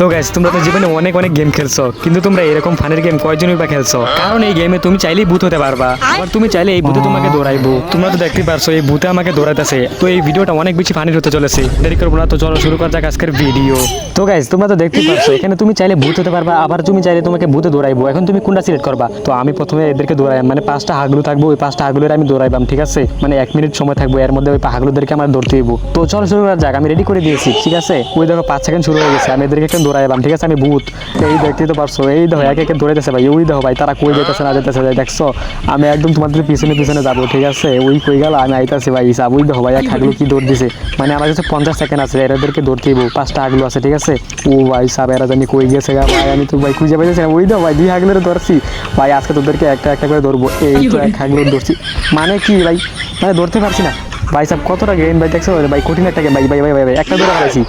তো গাইস তোমরা তো জীবনে অনেক অনেক গেম খেলছো, কিন্তু তোমরা এরকম ফানের গেম কয়জনই বা খেলছো? কারণ এই গেমে তুমি চাইলেই ভূত হতে পারবা, আবার তুমি চাইলে এই ভূতে তোমাকে দৌড়াইবো। তোমরা তো দেখতে পারছো এই ভূতে আমাকে দৌড়াইতেছে। তো এই ভিডিওটা অনেক বেশি ফানি হতে চলেছে, দেরি করবো না, তো চলো শুরু করা যাক আজকের ভিডিও। তো গাইস তোমরা তো দেখতে পারছো এখানে তুমি চাইলে ভূত হতে পারবা, আবার তুমি চাইলে তোমাকে ভূতে দৌড়াইবো। এখন তুমি কোনটা সিলেক্ট করবা? তো আমি প্রথমে এদেরকে দৌড়াইম, মানে 5টা হাগলু থাকবো, ওই 5টা হাগলুর আমি দৌড়াইবাম, ঠিক আছে? মানে 1 মিনিট সময় থাকবো, এর মধ্যে ওই হাগলুদেরকে আমার দৌড়তে হইব। তো চলো শুরু করা যাক, আমি রেডি করে দিয়েছি, ঠিক আছে? ওই দেখো 5 সেকেন্ড শুরু হয়ে গেছে, আমি এদেরকে একটু দৌড়াইবাম, ঠিক আছে? আমি ভূত, এই দেখতেই তো পারছো, এই দেখো একে একে দৌড়াইতেছে ভাই, ওই দেখো ভাই তারা কই যেতেছে না যেতেছে, দেখছো? আমি একদম তোমাদের পিছনে পিছনে যাবো, ঠিক আছে? ওই কই গেল, আমি আইতাছি ভাই, হিসাব ওই দেখো ভাই এক হাগলু কি দৌড় দিছে, মানে আমার কাছে 50 সেকেন্ড আছে, এদেরকে দৌড়তে হইব, 5টা হাগলু আছে, ঠিক আছে? ও ভাই সাব এরা জানি কই গেছে গা ভাই, আমি তো ভাই খুঁজে পাইতেছি না। ওই দেখো ভাই 2 হাগলের ধরছি ভাই, আজকে তোদেরকে একটা একটা করে ধরবো। এই তো 1 হাগলুর ধরছি, মানে কি ভাই, মানে ধরতে পারছি না ভাই সাব, কতটা গেম ভাই দেখছো ভাই, কঠিন একটা গেম ভাই ভাই ভাই ভাই ভাই। একটা ধরে পাইছি,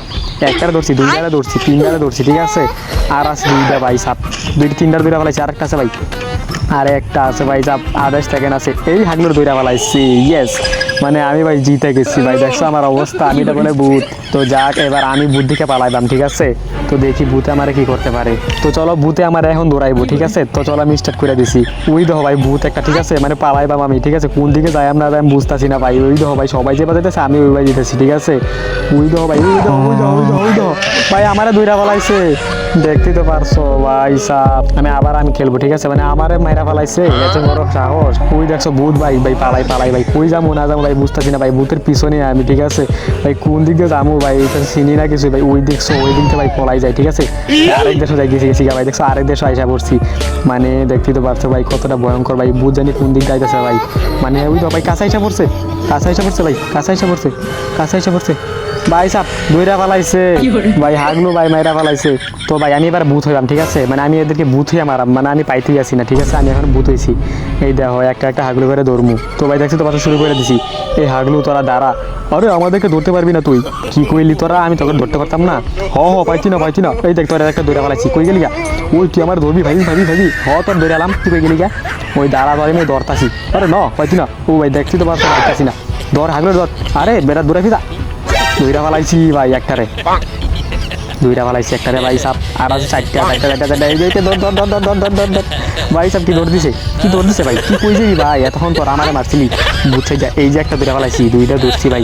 একটা ধরছি, 2টা ধরছি, 3টা ধরছি, ঠিক আছে? আর আছে 2টা ভাই সাপ, 2-3টা ধরে পালাইছি, আরেকটা আছে ভাই, আর একটা আছে ভাই সাপ, 28 সেকেন্ড আছে, এই হাগলুর ধরে পালাইছি, ইয়েস। মানে আমি ভাই জিতে গেছি ভাই, দেখছো আমার অবস্থা, আমি এটা বলে ভূত। তো যাক এবার আমি ভূত দিকে পালাইলাম, ঠিক আছে? তো দেখি ভূতে আমারে কি করতে পারে। তো চলো ভূতে আমার এখন দৌড়াইবো, ঠিক আছে? তো চলো আমি স্টার্ট করে দিছি। ওই দেখো ভাই ভূত একটা, ঠিক আছে? মানে পালাইবাম আমি, ঠিক আছে? কোন দিকে যাই আমরা আমি বুঝতেছি না ভাই। ওই দেখো ভাই সবাই যে বাজাইতেছে, আমি ওই ভাই যেতেছি, ঠিক আছে? ওই দেখো ভাই, ওই দেখো ওই দেখো ওই দেখো ওই দেখো ভাই, আমারে দৌড়া পালাইছে, দেখতেই তো পারছো ভাই সাপ। আমি খেলবো, ঠিক আছে? মানে আমারে মাইরা পালাইছে, এত বড় সাহস। ওই দেখছো ভূত ভাই, ভাই পালাই পালাই ভাই, কই যাবো না যাবো ভাই বুঝতেছি না ভাই, ভূতের পিছনে আমি, ঠিক আছে? ভাই কোন দিক দিয়ে যাবো ভাই, চিনি না কিছু ভাই। ওই দেখছো ওই দিকটা ভাই পলাই যায়, ঠিক আছে? আরেক দেশও যাই গেছি গেছি ভাই, দেখছো আরেক দেশও আইসা পড়ছি, মানে দেখতেই তো পারছো ভাই কতটা ভয়ঙ্কর ভাই, ভূত জানি কোন দিক যাইতেছে ভাই। মানে ওই তো ভাই কাছে আইসা পড়ছে, কাছে আইসা পড়ছে ভাই, কাছে আইসা পড়ছে, কাছে আইসা পড়ছে ভাই সাপ, দইরা পালাইছে ভাই, হাগলু ভাই মাইরা পালাইছে। তো ভাই আমি এবার ভূত হইলাম, ঠিক আছে? মানে আমি এদেরকে ভূত হইয়া মারাম, মানে আমি পাইতেই আসি না, ঠিক আছে? আমি এখন ভূত হয়েছি। এই দেখো একটা একটা হাগলু করে দৌড়মু। তো ভাই দেখছি তো পাশে শুরু করে দিছি, এই হাগলু তোরা দাঁড়া। আরে আমাদেরকে ধরতে পারবি না তুই, কি কইলি তোরা? আমি তোকে ধরতে পারতাম না। পাইছি না পাইছি না, এই দেখ তোরা একটা দৌড়া পালাইছি, কই গেলি গা? ওই তুই আমার ধরবি ভাবি ভাবি ভাবি, তোর ধরে আলাম, তুই কই গেলি গা? ওই দাঁড়া ধরে আমি ধরতাছি। আরে ন পাইছি না, ও ভাই দেখছি তো পারছো, পাইতাছি না, ধর হাগলু ধর। আরে বেটা দৌড়াবি না, দুইটা পালাইছি ভাই, একটারে দুইটা পালাইছি, একটারে ভাই সাপ। আর আছে 4টা এই যে ধর ধর ধর ধর ধর ধর ধর ধর ভাই সাপ, কি দৌড় দিছে, কি দৌড় দিছে ভাই, কি কই যাবি ভাই? এতক্ষণ তোর আমারে মারছিলি, বুঝছে যা। এই যে একটা দুইটা পালাইছি, 2টা ধরছি ভাই,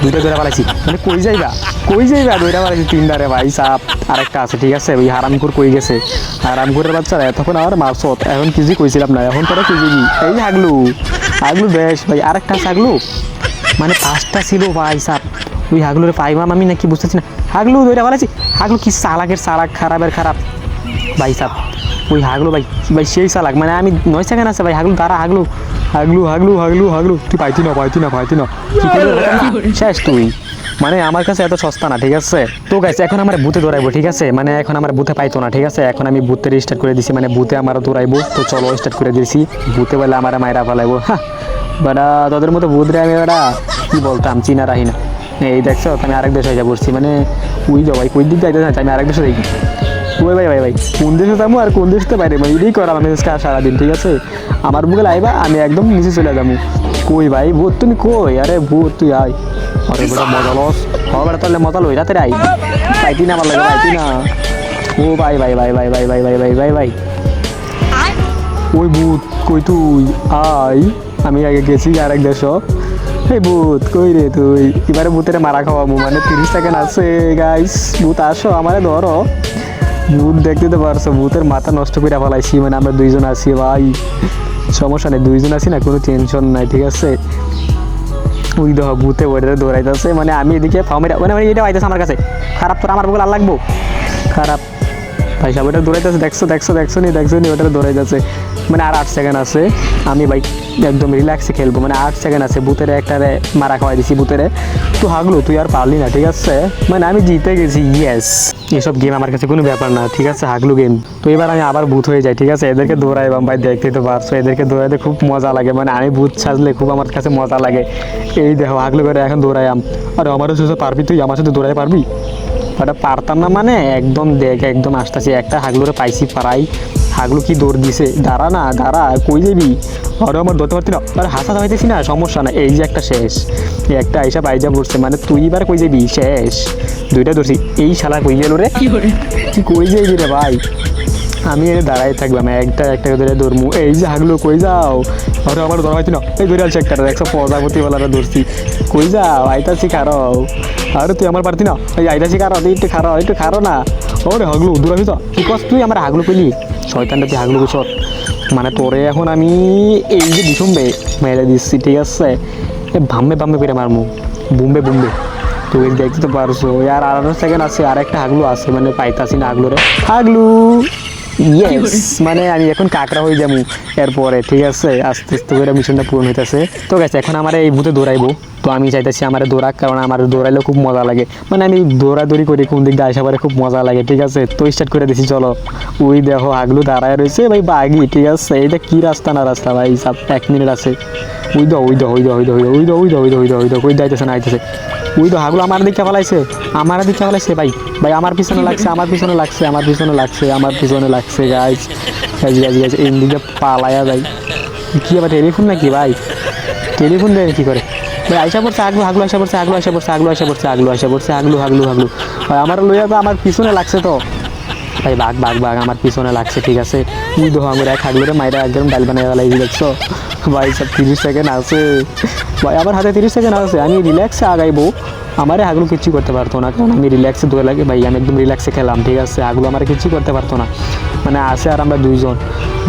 2টা ধরে পালাইছি, মানে কই যাইবা, কই যাইবা? 2টা পালাইছি, 3টারে ভাই সাপ। আরেকটা আছে, ঠিক আছে? ওই হারামখোর কই গেছে, হারামখোরের বাচ্চারা এতক্ষণ আমার মারছত, এখন কিছুই কইছিলাম না, এখন তোরা কই যাবি? এই হাগলু, হাগলু বেশ ভাই, আরেকটা আছে হাগলু, মানে 5টা ছিল ভাই সাপ। ওই হাগলুরে পাইবাম আমি নাকি বুঝতেছি না। হাগলু দইরা ভালাইছি, হাগলু কি চালাকের চালাক, খারাপের খারাপ ভাই সাপ। ওই হাগলু ভাই ভাই সেই চালাক, মানে আমি 9 সেকেন্ড আছে ভাই, হাগলু দাঁড়া, হাগলু হাগলু হাগলু হাগলু হাগলু, তুই পাইতি না পাইতি না পাইতি না, কি করে শেষ তুই, মানে আমার কাছে এত সস্তা না, ঠিক আছে? তো গাইস এখন আমার ভূতে দৌড়াইবো, ঠিক আছে? মানে এখন আমার ভূতে পাইতো না, ঠিক আছে? এখন আমি ভূতে স্টার্ট করে দিছি, মানে ভূতে আমার দৌড়াইবো। তো চলো স্টার্ট করে দিছি, ভূতে বলে আমার মায়েরা ফেলাইবো। হ্যাঁ বেটা, তোদের মতো ভূত রে আমি বেটা কি বলতাম, চিনা রাহি না। এই দেখছো আমি আরেক দেশে যা পড়ছি, মানে ওই যাও ভাই কই দিক যাইতে না, আমি আরেক দেশে দেখি। ওই ভাই ভাই ভাই কোন দেশে যাবো আর কোন দেশে বাইরে, মানে এটাই করাম আমি সারাদিন, ঠিক আছে? আমার বুকে লাইবা, আমি একদম নিচে চলে যাবো। কই ভাই ভূত তুমি কই? আরে ভূত তুই আয়, আরে বেটা মজা লস হবে, তাহলে মজা লই রাতে আই, পাইতি না আমার লাগে, পাইতি না। ও ভাই ভাই ভাই ভাই ভাই ভাই ভাই ভাই ভাই ভাই, ওই ভূত কই তুই আয়, আমি আগে গেছি আরেক দেশ। এই ভূত কই রে তুই? এবারে ভূতের মারা খাওয়াবো, মানে 30 সেকেন্ড আছে গাইস, ভূত আসো আমারে ধরো। ভূত দেখতে তো পারছো, ভূতের মাথা নষ্ট করে ফেলাইছি, মানে আমরা 2জন আছি ভাই, সমস্যা নেই, 2জন আছি না, কোনো টেনশন নাই, ঠিক আছে? ওই দেখো ভূতে ওইটা দৌড়াইতেছে, মানে আমি এদিকে ফার্মেটা, মানে এটা আইতেছে আমার কাছে, খারাপ তোর আমার বলে আর লাগবো, খারাপ ভাই সাহেব ওটা দৌড়াইতেছে, দেখছো দেখছো দেখছো নি ওটা দৌড়াইতেছে। মানে আর 8 সেকেন্ড আছে, আমি ভাই একদম রিল্যাক্সে খেলবো, মানে 8 সেকেন্ড আছে, ভূতের একটারে মারা খাওয়াই দিছি ভূতেরে। তো হাগলু তুই আর পারলি না, ঠিক আছে? মানে আমি জিতে গেছি, ইয়েস। এসব গেম আমার কাছে কোনো ব্যাপার না, ঠিক আছে? হাগলু গেম। তো এবার আমি আবার ভূত হয়ে যাই, ঠিক আছে? এদেরকে দৌড়াইবাম ভাই, দেখতে তো পারছো এদেরকে দৌড়াইতে খুব মজা লাগে, মানে আমি ভূত সাজলে খুব আমার কাছে মজা লাগে। এই দেখো হাগলু করে এখন দৌড়াইয়াম, আর আমারও সাথে পারবি তুই, আমার সাথে দৌড়াই পারবি? ওটা পারতাম না, মানে একদম দেখ একদম আসতেছি, একটা হাগলুরে পাইছি পারাই, হাগলু কি দৌড় দিছে, দাঁড়া না দাঁড়া, কই যাবি? আরে আমার ধরতে পারতি না, আরে হাসা হইতেছি না, সমস্যা না, এই যে একটা শেষ, এই একটা আইসা বাইজা পড়ছে, মানে তুই এবার কই যাবি? শেষ, দুইটা ধরছি, এই শালা কই গেল রে? কি কই যাবি রে ভাই? আমি এনে দাঁড়াই থাকলাম, একটা একটা ধরে ধরমু, এই যে হাগলু কই যাও? আরে আমার ধরা হয়তো না, এই ধরে আছে একটা, একশো প্রজাপতিওয়ালারা ধরছি, কই যাও? আইতাছি খারাও, আরে তুই আমার পারতি না, এই আইতাছি খারাও, তুই একটু খারো না। ওরে হাগলু দূর হইত, কি কস তুই আমার হাগলু পেলি? শয়তানটা তুই হাগলু কইছ, মানে তোরে এখন আমি এই যে দিসুমবে মেরে দিচ্ছি, ঠিক আছে? এ ভাম্বে ভাম্বে করে মারমু, বুমবে বুমবে, তুই দেখতে তো পারছো। আর 18 সেকেন্ড আছে, আর একটা হাগলু আছে, মানে পাইতাছি না হাগলু রে, হাগলু ইয়েস, মানে আমি এখন কাকড়া হয়ে যাবো এরপরে, ঠিক আছে? আস্তে আস্তে করে মিশনটা পূরণ হইতেছে। তো গেছে এখন আমার এই ভূতে দৌড়াইবো, তো আমি চাইতেছি আমার দৌড়াক, কারণ আমার দৌড়াইলে খুব মজা লাগে, মানে আমি দৌড়াদৌড়ি করি কোন দিক দিয়ে আসা পরে খুব মজা লাগে, ঠিক আছে? তো স্টার্ট করে দিছি, চলো। ওই দেখো হাগলু দাঁড়ায় রয়েছে ভাই, বাগি, ঠিক আছে? এইটা কি রাস্তা না রাস্তা ভাই, সব 1 মিনিট আছে। ওই দো ওই দো ওই দো ওই দো ওই দো ওই দো ওই দো ওই দো ওই দো কই যাইতেছে না আইতেছে, ওই তো হাগলু আমার দিকে ফেলাইছে, আমার দিকে ফেলাইছে ভাই, ভাই আমার পিছনে লাগছে, আমার পিছনে লাগছে, আমার পিছনে লাগছে, আমার পিছনে লাগছে, গাইজ গাইজ গাইজ গাইজ, এই দিকে পালায়া ভাই, কি আবার টেলিফোন নাকি ভাই? টেলিফোন দেয় কি করে ভাই? আইসা পড়ছে হাগলু, হাগলু আইসা পড়ছে, হাগলু আইসা পড়ছে, হাগলু আইসা পড়ছে, হাগলু আইসা পড়ছে, হাগলু হাগলু হাগলু ভাই আমার লইয়া তো আমার পিছনে লাগছে তো ভাই, বাঘ বাঘ বাঘ আমার পিছনে লাগছে, ঠিক আছে? তুই দো আমার এক হাগলুরে মাইরা একদম ডাল বানিয়ে গেলাই, দেখছো ভাই? সব 30 সেকেন্ড আছে ভাই, আমার হাতে 30 সেকেন্ড আছে, আমি রিল্যাক্সে আগাইবো, আমারে হাগলু কিচ্ছু করতে পারতো না, কারণ আমি রিল্যাক্সে দৌড়ে লাগে ভাই, আমি একদম রিল্যাক্সে খেলাম, ঠিক আছে? হাগলু আমার কিচ্ছু করতে পারতো না, মানে আসে আর আমরা দুইজন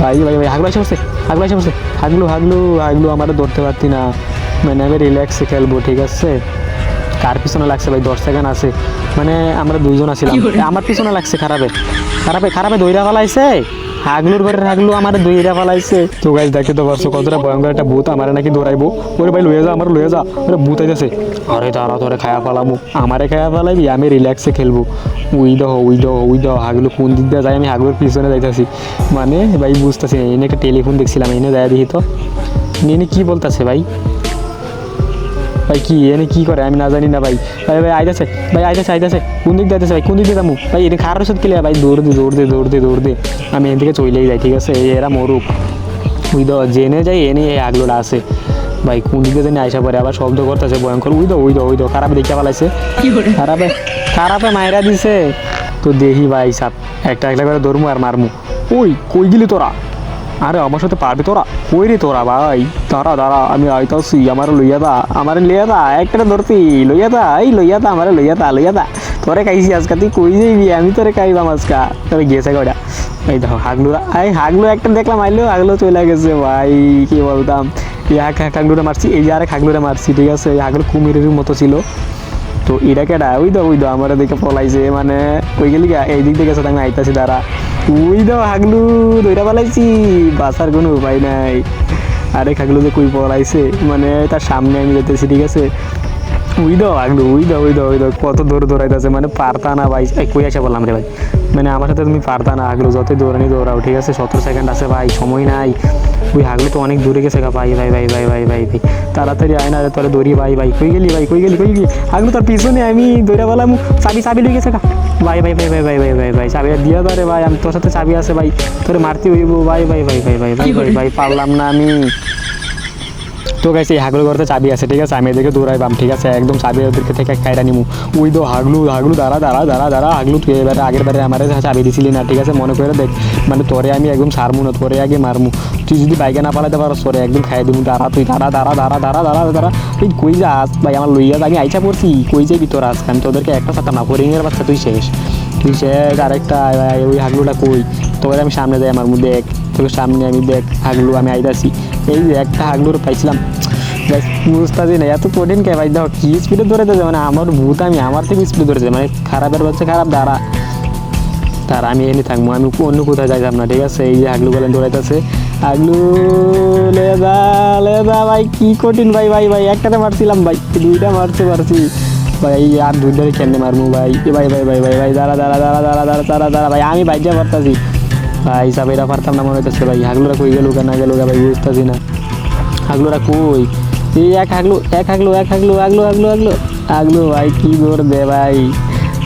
ভাই ভাই ভাই, হাগলু এসে পড়ছে, হাগলু এসে পড়ছে, হাগলু হাগলু হাগলু আমার ধরতে পারতি না, মানে আমি রিল্যাক্সে খেলবো, ঠিক আছে? কার পিছনে লাগছে ভাই? 10 সেকেন্ড আছে, মানে আমরা দুইজন আছিলাম, আমার পিছনে লাগছে, খারাপে খারাপে খারাপে দইরা ফেলাইছে, হাগলুর ঘরের হাগলু আমার দইরা ফেলাইছে। তো গাইজ দেখতে তো পারছো কতটা ভয়ঙ্কর একটা ভূত আমার নাকি দৌড়াইবো, ওরে ভাই লয়ে যা, আমার লয়ে যা, ওরে ভূত আইতেছে, আরে তারা তোরে খায়া ফেলামু, আমারে খায়া ফেলাইবি, আমি রিল্যাক্সে খেলবো। উই দহ উই দহ উই দহ, হাগলু কোন দিক দিয়ে যাই, আমি হাগলুর পিছনে যাইতেছি, মানে ভাই বুঝতেছি না, এনে একটা টেলিফোন দেখছিলাম, এনে যায় দেখি তো এনে কি বলতেছে ভাই, ভাই কি এনে কি করে আমি না জানি না ভাই, ভাই ভাই আইতেছে, ভাই আইতেছে আইতেছে, কোন দিক দিয়ে আইতেছে ভাই, কোন দিক দিয়ে যাবো ভাই? এটা খারাপ সাথে খেলে ভাই, দৌড় দে দৌড় দে দৌড় দে দৌড় দে, আমি এদিকে চলেই যাই, ঠিক আছে? এরা মরুক, উই দো জেনে যাই, এনে এই আগলোটা আছে ভাই, কোন দিকে জানি আইসা পরে আবার শব্দ করতেছে ভয়ঙ্কর, we though we though we দো, খারাপ দেখে ফেলাইছে, খারাপে খারাপে মায়েরা দিছে। তো দেখি ভাই সাপ একটা একটা করে ধরমু আর মারমু। ওই কই গেলি তোরা? আরে আমার সাথে পারবি তোরা? কই রে তোরা ভাই? দাঁড়া দাঁড়া, আমি আইতাছি, আমার লইয়া দা, আমার লইয়া দা, একটা ধরতি লইয়া দা, এই লইয়া দা, আমার লইয়া দা, লইয়া দা, তোরে খাইছি আজকা, তুই কই যাইবি? আমি তোরে খাইবাম আজকা, তোরে গেছে কয়টা? এই দেখো হাগলু, এই হাগলু একটা দেখলাম আইলো, হাগলু চলে গেছে ভাই, কি বলতাম, এই হাগলুরে মারছি, এই যে আরেক হাগলুরে মারছি, ঠিক আছে? এই হাগলু কুমিরের মতো ছিল, তো এটা কেডা? ওই দো আমার দিকে পলাইছে, মানে কই গেলি গা? এই দিক থেকে গেছে, আমি আইতাছি দাঁড়া, ওই দো হাগলু দইরা পালাইছি, বাঁচার কোনো উপায় নাই। আরে হাগলু যে কই পলাইছে, মানে তার সামনে আমি যেতেছি, ঠিক আছে? ওই দো হাগলু, ওই দো ওই দো ওই দো, কত দৌড় দৌড়াইতেছে, মানে পারতা না ভাই, এই কই আসা বললাম রে ভাই, মানে আমার সাথে তুমি পারতা না হাগলু, যতই দৌড়ানি দৌড়াও, ঠিক আছে? 17 সেকেন্ড আছে ভাই, সময় নাই, ওই হাগলু তো অনেক দূরে গেছে গা ভাই, ভাই ভাই ভাই ভাই ভাই ভাই, তাড়াতাড়ি আয় না রে, তোরে দৌড়ি ভাই, ভাই কই গেলি ভাই, কই গেলি কই গেলি? হাগলু তোর পিছনে, আমি দৌড়া বললাম, চাবি চাবি লই গেছে গা ভাই, ভাই ভাই ভাই ভাই ভাই ভাই ভাই, চাবি দিয়া ধরে ভাই, আমি তোর সাথে চাবি আছে ভাই, তোরে মারতে হইব ভাই, ভাই ভাই ভাই ভাই ভাই ভাই ভাই, পারলাম না আমি। তো গাইছে এই হাগলু ঘরতে চাবি আছে, ঠিক আছে? আমি এদিকে দৌড়াইবাম, ঠিক আছে? একদম চাবি ওদেরকে থেকে খাইরা নিমু। ওই তো হাগলু হাগলু দাঁড়া দাঁড়া দাঁড়া দাঁড়া, হাগলু তুই এবারে আগের বারে আমার চাবি দিছিলি না, ঠিক আছে? মনে করে দেখ, মানে তোরে আমি একদম সারমু না, তোরে আগে মারমু, তুই যদি বাইকে না পালাতে পারো তোরে একদম খাই দিমু, দাঁড়া তুই, দাঁড়া দাঁড়া দাঁড়া দাঁড়া দাঁড়া দাঁড়া, তুই কই যাস ভাই? আমার লইয়া আমি আইসা পড়ছি, কই যাবি তোর আজকে? আমি তোদেরকে একটা সাথে না, ফরিংয়ের বাচ্চা তুই শেষ, তুই শেষ। আরেকটা ওই হাগলুটা কই? তোকে আমি সামনে যাই, আমার মধ্যে দেখ, তোকে সামনে আমি দেখ, হাগলু আমি আইতাছি, এই যে একটা হাগলুর পাইছিলাম, বুঝতেছি না এত কঠিন কে ভাই, দেখো কি স্পিডে ধরেছে, মানে আমার ভূত আমি আমার থেকে স্পিডে ধরেছে, মানে খারাপের বাচ্চা খারাপ, দাঁড়া তার আমি এনে থাকবো, আমি অন্য কোথায় যাইতাম না, ঠিক আছে? এই যে হাগলু বলেন দৌড়াইতেছে, হাগলু লেদা ভাই, কি কঠিন ভাই, ভাই ভাই একটাতে মারছিলাম ভাই, দুইটা মারতে পারছি ভাই, আর দুইটারে কেমনে মারমু ভাই, ভাই ভাই ভাই ভাই ভাই, দাঁড়া দাঁড়া দাঁড়া দাঁড়া দাঁড়া দাঁড়া দাঁড়া ভাই, আমি বাইকটা পারতাছি ভাই, চাবিটা পারতাম না মনে হইতেছে ভাই, হাগলুরা কই গেল না গেল ভাই, বুঝতেছি না হাগলুরা কই? এই এক হাগলু এক হাগলু এক হাগলু আগলু আগলু আগলু আগলু ভাই, কি দৌড় দে ভাই,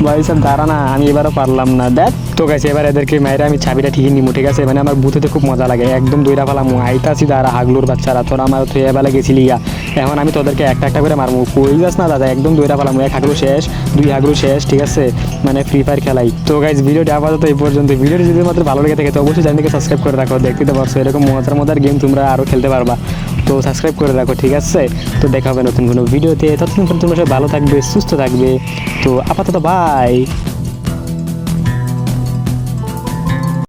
ভাই সব দাঁড়া না, আমি এবারও পারলাম না, দেখ তো গাইছে এবার এদেরকে মায়েরা আমি চাবিটা ঠিকই নিবো, ঠিক আছে? মানে আমার বুথেতে খুব মজা লাগে, একদম দইরা পালামু আইতাছি দাঁড়া হাগলুর বাচ্চারা, তোরা আমার তো এবেলা গেছিলি ইয়া, এখন আমি তোদেরকে একটা একটা করে মারমু, কই যাস না দাদা, একদম দইরা পালামু, এক হাগলু শেষ, দুই হাগলু শেষ, ঠিক আছে? মানে ফ্রি ফায়ার খেলাই। তো গাইজ ভিডিওটা আপাতত এই পর্যন্ত। ভিডিওটি যদি মাত্র ভালো লেগে থাকে তো অবশ্যই চ্যানেলকে সাবস্ক্রাইব করে রাখো, দেখতে তো পারছো এরকম মজার মজার গেম তোমরা আরও খেলতে পারবা। তো সাবস্ক্রাইব করে রাখো, ঠিক আছে? তো দেখা হবে নতুন কোনো ভিডিওতে, ততক্ষণ পর্যন্ত তোমরা সবাই ভালো থাকবে, সুস্থ থাকবে। তো আপাতত বাই।